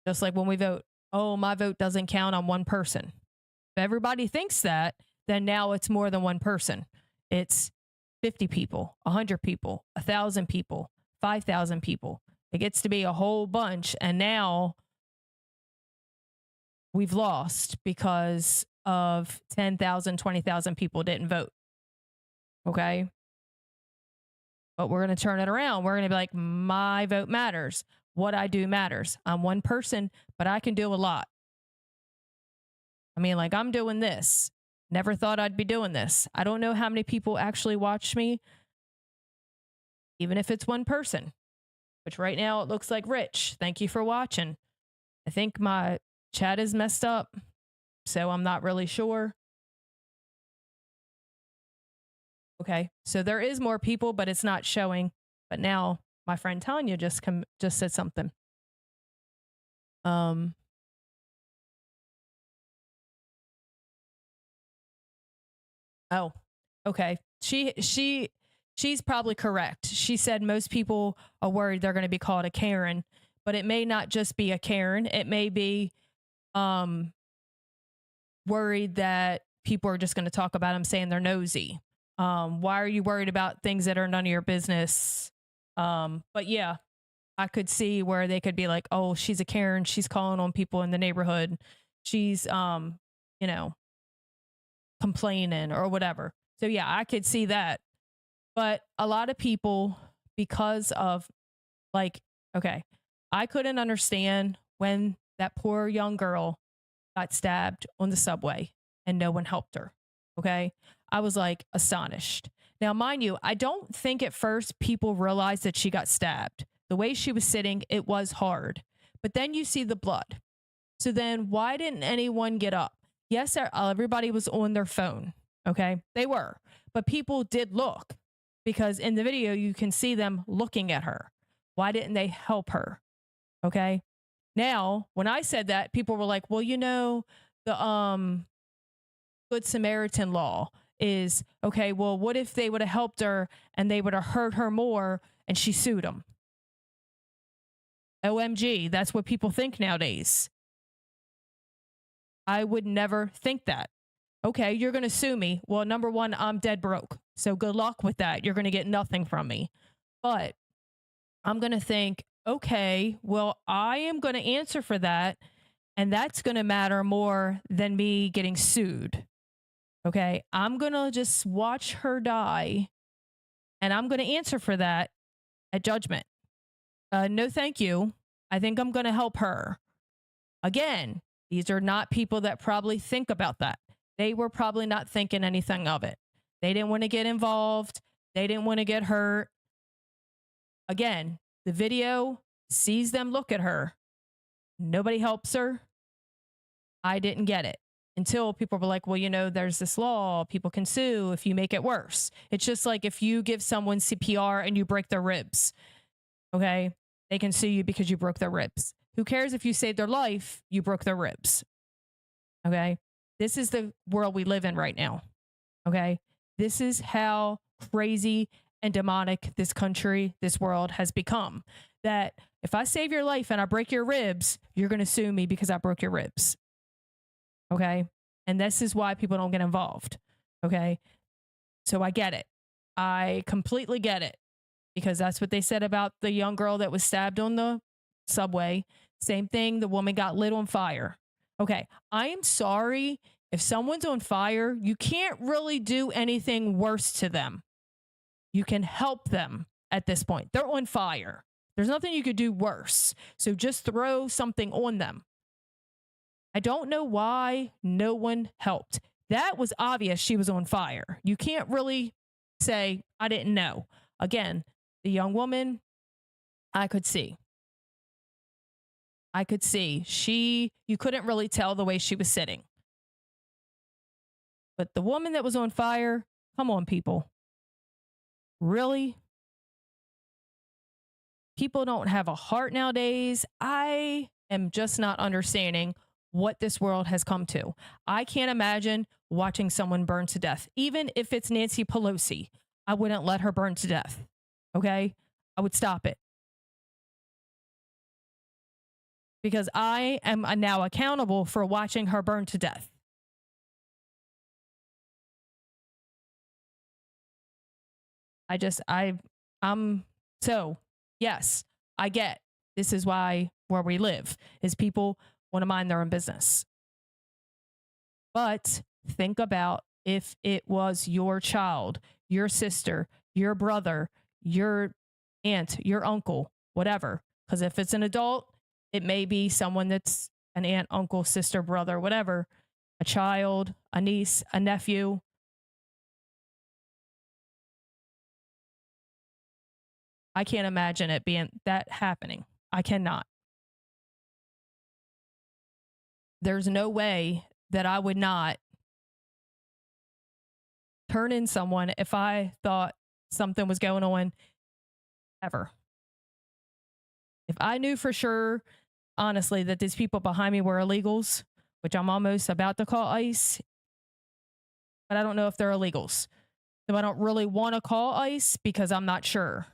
Just like when we vote, oh, my vote doesn't count on one person. If everybody thinks that, then now it's more than one person. It's 50 people, 100 people, 1,000 people, 5,000 people. It gets to be a whole bunch. And now we've lost because of 10,000, 20,000 people didn't vote. Okay. But we're going to turn it around. We're going to be like, my vote matters. What I do matters. I'm one person, but I can do a lot. I mean, like I'm doing this. Never thought I'd be doing this. I don't know how many people actually watch me, even if it's one person, which right now it looks like Rich. Thank you for watching. I think my chat is messed up, so I'm not really sure. Okay, so there is more people, but it's not showing. But now my friend Tanya just said something. Oh, okay. She's probably correct. She said most people are worried they're going to be called a Karen, but it may not just be a Karen. It may be worried that people are just going to talk about them saying they're nosy. Why are you worried about things that are none of your business? But yeah, I could see where they could be like, oh, she's a Karen. She's calling on people in the neighborhood. She's, you know, complaining or whatever. So yeah, I could see that. But a lot of people because of, like, okay, I couldn't understand when that poor young girl got stabbed on the subway and no one helped her. Okay. I was like astonished. Now, mind you, I don't think at first people realized that she got stabbed. The way she was sitting, it was hard. But then you see the blood. So then why didn't anyone get up? Yes, everybody was on their phone. Okay. They were. But people did look because in the video, you can see them looking at her. Why didn't they help her? Okay. Now, when I said that, people were like, well, you know, the Good Samaritan law is okay. Well, what if they would have helped her and they would have hurt her more and she sued them? OMG, that's what people think nowadays. I would never think that. Okay, you're going to sue me. Well, number one, I'm dead broke. So good luck with that. You're going to get nothing from me. But I'm going to think, okay, well, I am going to answer for that. And that's going to matter more than me getting sued. Okay, I'm going to just watch her die. And I'm going to answer for that at judgment. No, thank you. I think I'm going to help her. Again, these are not people that probably think about that. They were probably not thinking anything of it. They didn't want to get involved. They didn't want to get hurt. Again, the video sees them look at her. Nobody helps her. I didn't get it until people were like, well, you know, there's this law. People can sue if you make it worse. It's just like if you give someone CPR and you break their ribs. Okay. They can sue you because you broke their ribs. Who cares if you saved their life? You broke their ribs. Okay. This is the world we live in right now. Okay. This is how crazy and demonic this country, this world has become. That if I save your life and I break your ribs, you're going to sue me because I broke your ribs. Okay. And this is why people don't get involved. Okay. So I get it. I completely get it. Because that's what they said about the young girl that was stabbed on the subway. Same thing. The woman got lit on fire. Okay. I am sorry. If someone's on fire, you can't really do anything worse to them. You can help them at this point. They're on fire. There's nothing you could do worse. So just throw something on them. I don't know why no one helped. That was obvious she was on fire. You can't really say, I didn't know. Again, the young woman, I could see. You couldn't really tell the way she was sitting. But the woman that was on fire, come on, people. Really? People don't have a heart nowadays. I am just not understanding what this world has come to. I can't imagine watching someone burn to death. Even if it's Nancy Pelosi, I wouldn't let her burn to death. Okay? I would stop it. Because I am now accountable for watching her burn to death. So, yes, I get this is why where we live is people want to mind their own business. But think about if it was your child, your sister, your brother, your aunt, your uncle, whatever. Because if it's an adult, it may be someone that's an aunt, uncle, sister, brother, whatever, a child, a niece, a nephew. I can't imagine it being that happening. I cannot. There's no way that I would not turn in someone if I thought something was going on ever. If I knew for sure, honestly, that these people behind me were illegals, which I'm almost about to call ICE, but I don't know if they're illegals. So I don't really want to call ICE because I'm not sure.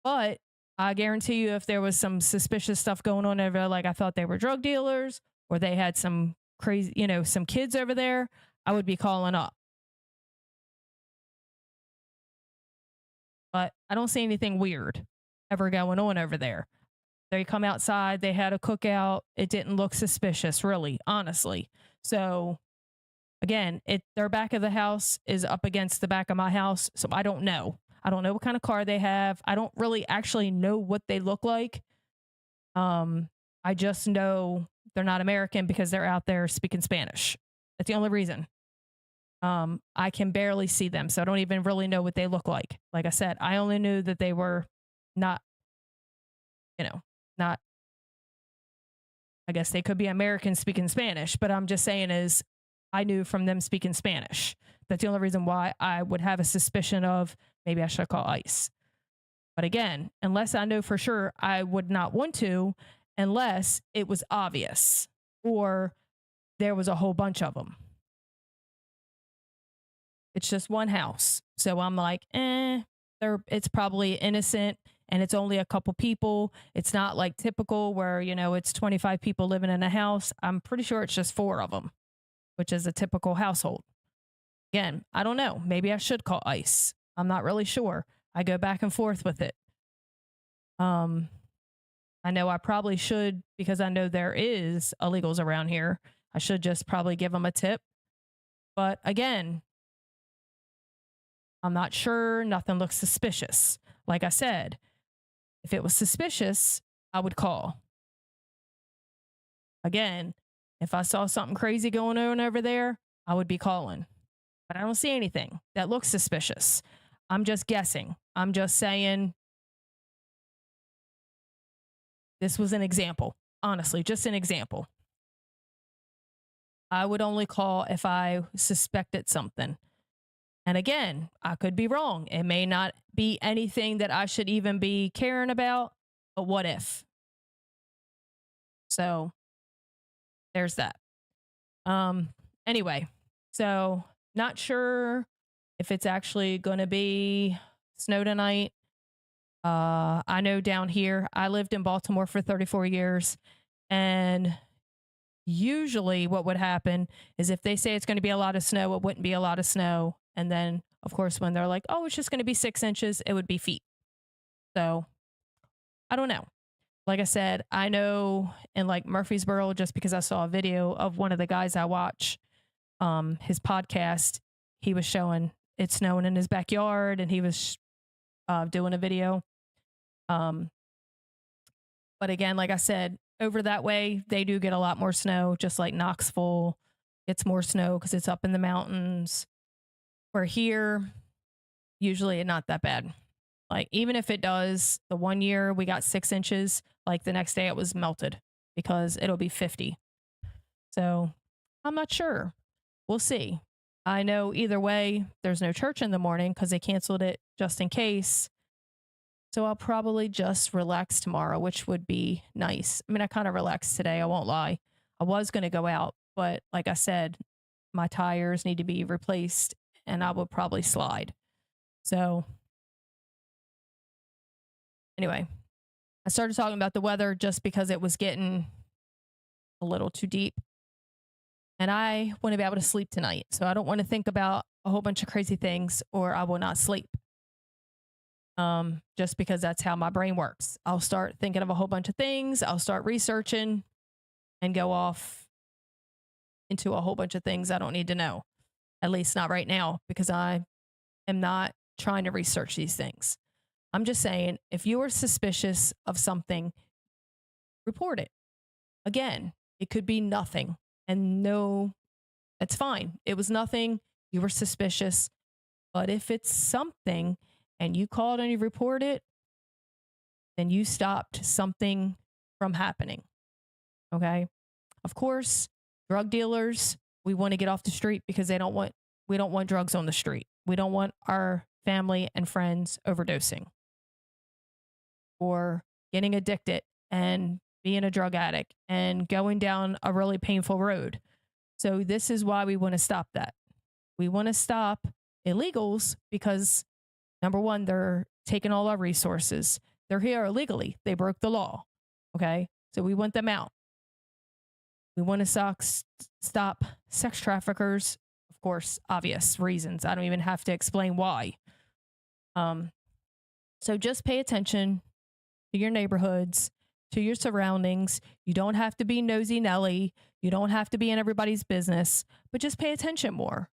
But I guarantee you if there was some suspicious stuff going on over there, like I thought they were drug dealers or they had some crazy, some kids over there, I would be calling up. But I don't see anything weird ever going on over there. They come outside, they had a cookout. It didn't look suspicious, really, honestly. So again, their back of the house is up against the back of my house. So I don't know. I don't know what kind of car they have. I don't really actually know what they look like. I just know they're not American because they're out there speaking Spanish. That's the only reason. I can barely see them, so I don't even really know what they look like. Like I said, I only knew that they were not, not, I guess they could be American speaking Spanish, but I'm just saying is I knew from them speaking Spanish. That's the only reason why I would have a suspicion of maybe I should call ICE. But again, unless I know for sure, I would not want to unless it was obvious or there was a whole bunch of them. It's just one house. So I'm like, it's probably innocent and it's only a couple people. It's not like typical where, it's 25 people living in a house. I'm pretty sure it's just 4 of them, which is a typical household. Again, I don't know. Maybe I should call ICE. I'm not really sure. I go back and forth with it. I know I probably should because I know there is illegals around here. I should just probably give them a tip. But again, I'm not sure. Nothing looks suspicious. Like I said, if it was suspicious, I would call. Again, if I saw something crazy going on over there, I would be calling. But I don't see anything that looks suspicious. I'm just guessing. I'm just saying this was an example. Honestly, just an example. I would only call if I suspected something. And again, I could be wrong. It may not be anything that I should even be caring about, but what if? So there's that. Anyway, so not sure if it's actually going to be snow tonight. I know down here, I lived in Baltimore for 34 years, and usually what would happen is if they say it's going to be a lot of snow, it wouldn't be a lot of snow. And then, of course, when they're like, oh, it's just going to be 6 inches, it would be feet. So I don't know. Like I said, I know in like Murfreesboro, just because I saw a video of one of the guys I watch, his podcast, he was showing it snowing in his backyard and he was doing a video. But again, like I said, over that way, they do get a lot more snow, just like Knoxville gets more snow because it's up in the mountains. Where here, usually not that bad. Like, even if it does, the one year we got 6 inches, like the next day it was melted because it'll be 50. So I'm not sure. We'll see. I know either way, there's no church in the morning because they canceled it just in case. So I'll probably just relax tomorrow, which would be nice. I mean, I kind of relaxed today. I won't lie. I was going to go out, but like I said, my tires need to be replaced and I would probably slide. So anyway, I started talking about the weather just because it was getting a little too deep. And I want to be able to sleep tonight. So I don't want to think about a whole bunch of crazy things or I will not sleep. Just because that's how my brain works. I'll start thinking of a whole bunch of things. I'll start researching and go off into a whole bunch of things I don't need to know. At least not right now, because I am not trying to research these things. I'm just saying, if you are suspicious of something, report it. Again, it could be nothing. And no, it's fine. It was nothing. You were suspicious. But if it's something and you called and you report it, then you stopped something from happening. Okay? Of course, drug dealers, we want to get off the street because we don't want drugs on the street. We don't want our family and friends overdosing or getting addicted and being a drug addict and going down a really painful road. So this is why we want to stop that. We want to stop illegals because, number one, they're taking all our resources. They're here illegally. They broke the law. Okay? So we want them out. We want to stop sex traffickers. Of course, obvious reasons. I don't even have to explain why. So just pay attention to your neighborhoods, to your surroundings. You don't have to be nosy Nelly. You don't have to be in everybody's business, but just pay attention more.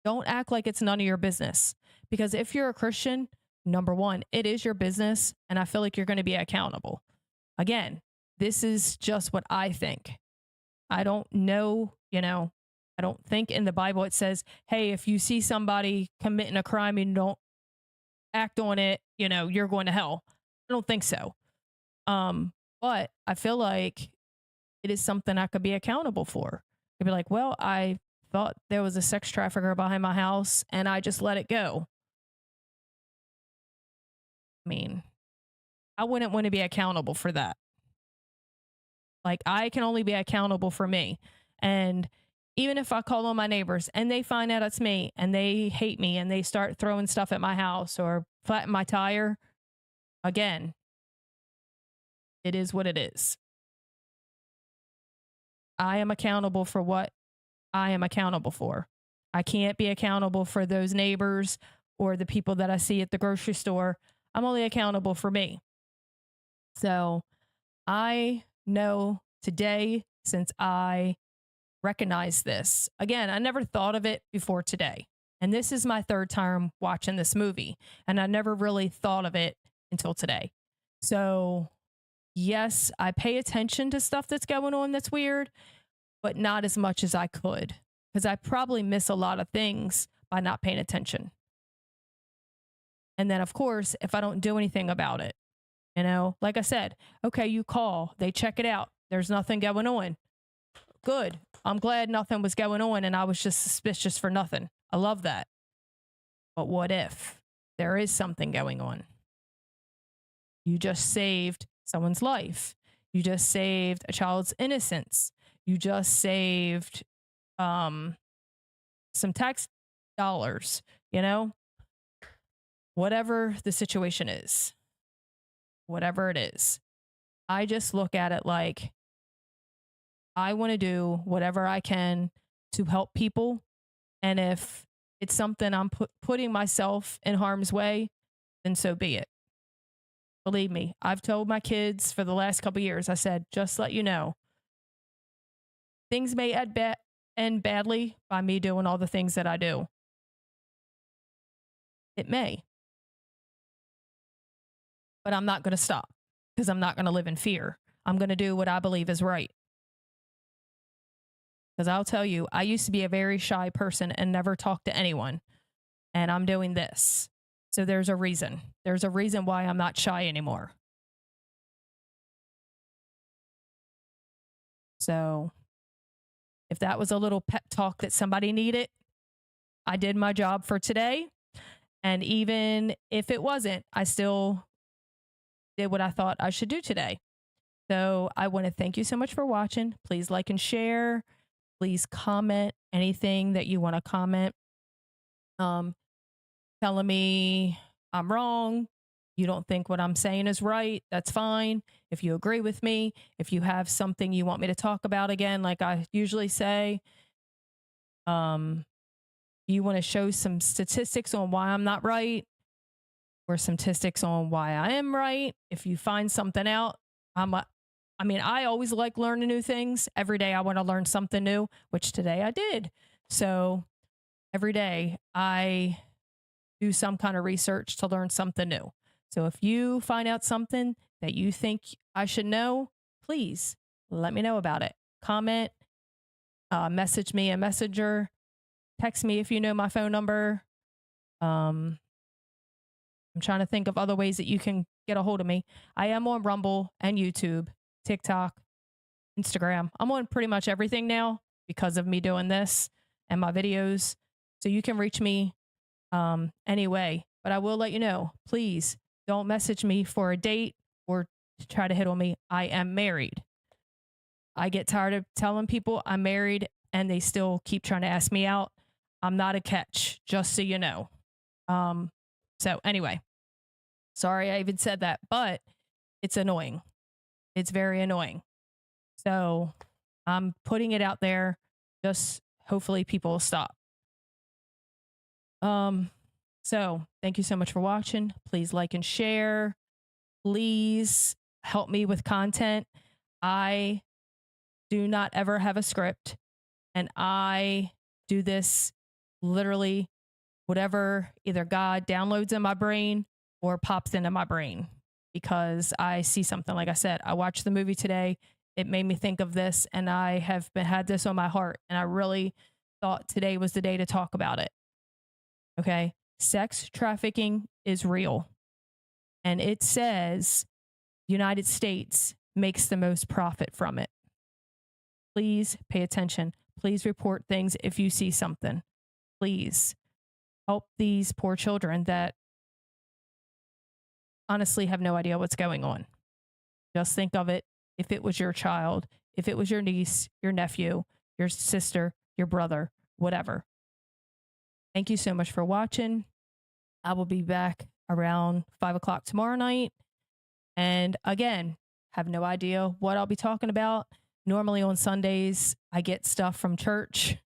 Don't act like it's none of your business. Because if you're a Christian, number one, it is your business, and I feel like you're going to be accountable. Again, this is just what I think. I don't know, I don't think in the Bible it says, hey, if you see somebody committing a crime and you don't act on it, you're going to hell. I don't think so. But I feel like it is something I could be accountable for. I'd be like, well, I thought there was a sex trafficker behind my house and I just let it go. I mean, I wouldn't want to be accountable for that. Like, I can only be accountable for me. And even if I call on my neighbors and they find out it's me and they hate me and they start throwing stuff at my house or flatten my tire, again, it is what it is. I am accountable for what I am accountable for. I can't be accountable for those neighbors or the people that I see at the grocery store. I'm only accountable for me. So I know today, since I recognize this, again, I never thought of it before today. And this is my third time watching this movie. And I never really thought of it until today. So yes, I pay attention to stuff that's going on that's weird, but not as much as I could, because I probably miss a lot of things by not paying attention. And then, of course, if I don't do anything about it, like I said, okay, you call, they check it out. There's nothing going on. Good. I'm glad nothing was going on and I was just suspicious for nothing. I love that. But what if there is something going on? You just saved someone's life. You just saved a child's innocence. You just saved some tax dollars, whatever the situation is, whatever it is. I just look at it like I want to do whatever I can to help people. And if it's something I'm putting myself in harm's way, then so be it. Believe me, I've told my kids for the last couple of years, I said, just let you know, things may end badly by me doing all the things that I do. It may. But I'm not going to stop because I'm not going to live in fear. I'm going to do what I believe is right. Because I'll tell you, I used to be a very shy person and never talk to anyone. And I'm doing this. So there's a reason. There's a reason why I'm not shy anymore. So if that was a little pep talk that somebody needed, I did my job for today. And even if it wasn't, I still did what I thought I should do today. So I want to thank you so much for watching. Please like and share. Please comment anything that you want to comment. Telling me I'm wrong. You don't think what I'm saying is right. That's fine. If you agree with me, if you have something you want me to talk about again, like I usually say, you want to show some statistics on why I'm not right or some statistics on why I am right. If you find something out, I always like learning new things. Every day I want to learn something new, which today I did. So every day I do some kind of research to learn something new. So if you find out something that you think I should know, please let me know about it. Comment, message me a messenger, text me if you know my phone number. I'm trying to think of other ways that you can get a hold of me. I am on Rumble and YouTube, TikTok, Instagram. I'm on pretty much everything now because of me doing this and my videos. So you can reach me anyway. But I will let you know, please don't message me for a date or to try to hit on me. I am married. I get tired of telling people I'm married and they still keep trying to ask me out. I'm not a catch, just so you know. So anyway, sorry I even said that, but it's annoying. It's very annoying. So I'm putting it out there. Just hopefully people will stop. So thank you so much for watching. Please like and share. Please help me with content. I do not ever have a script, and I do this literally whatever either God downloads in my brain or pops into my brain because I see something. Like I said, I watched the movie today. It made me think of this, and I have had this on my heart, and I really thought today was the day to talk about it. Okay. Sex trafficking is real. And it says United States makes the most profit from it. Please pay attention. Please report things if you see something. Please help these poor children that honestly have no idea what's going on. Just think of it if it was your child, if it was your niece, your nephew, your sister, your brother, whatever. Thank you so much for watching. I will be back around 5 o'clock tomorrow night. And again, have no idea what I'll be talking about. Normally on Sundays, I get stuff from church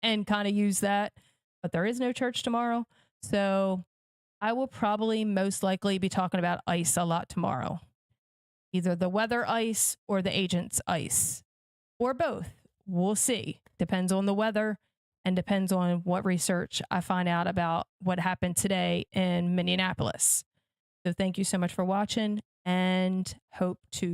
and kind of use that, but there is no church tomorrow. So I will probably most likely be talking about ICE a lot tomorrow. Either the weather ICE or the agent's ICE, or both. We'll see. Depends on the weather and depends on what research I find out about what happened today in Minneapolis. So thank you so much for watching, and hope to